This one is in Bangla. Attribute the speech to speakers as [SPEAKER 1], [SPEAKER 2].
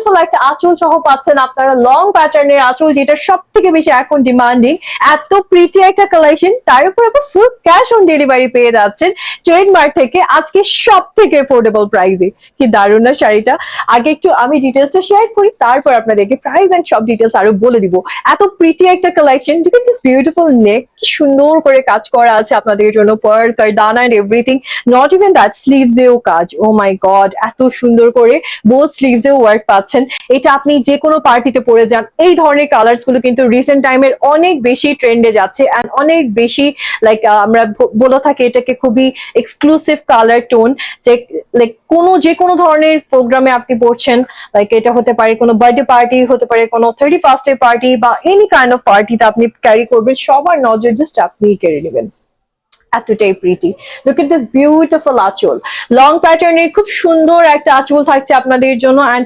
[SPEAKER 1] বিউটিফুল একটা আঁচল সহ পাচ্ছেন আপনারা, লং প্যাটার্নের আঁচল, যেটা সব থেকে বেশি এখন ডিমান্ডিং। এত প্রিটি একটা কালেকশন, তার উপর আবার ফুল ক্যাশ অন ডেলিভারি পেয়ে যাচ্ছেন ট্রেডমার্ক থেকে আজকে সব থেকে এফোর্ডেবল প্রাইসে। কি দারুণ না শাড়িটা! আগে একটু আমি ডিটেলসটা শেয়ার করি, তারপর আপনাদেরকে প্রাইস এন্ড সব ডিটেলস আরো বলে দিব। এত প্রিটি একটা collection, look at this beautiful neck, কি সুন্দর করে কাজ করা আছে আপনাদের জন্য, পার্ল কারদানা and everything. Not even that, sleeves এও কাজ, ও মাই গড, এত সুন্দর করে বোথ স্লিভস এও ওয়ার্ক পাচ্ছেন। এটা আপনি যে কোনো পার্টিতে পরে যান। এই ধরনের কালার্স গুলো কিন্তু রিসেন্ট টাইমের অনেক বেশি ট্রেন্ডে যাচ্ছে এন্ড অনেক বেশি লাইক আমরা বলে থাকি এটাকে খুবই এক্সক্লুসিভ কালার টোন, যে লাইক যে কোনো ধরনের প্রোগ্রামে আপনি পড়ছেন, লাইক এটা হতে পারে কোনো বার্থডে পার্টি, হতে পারে কোনো 31st এর পার্টি, বা এনি কাইন্ড অফ পার্টিতে আপনি ক্যারি করবেন, সবার নজর জাস্ট আপনি কেড়ে নেবেন। এতটাই pretty. Look at this beautiful আঁচল, লং প্যাটার্নের খুব সুন্দর একটা আঁচল থাকছে আপনাদের জন্য। এন্ড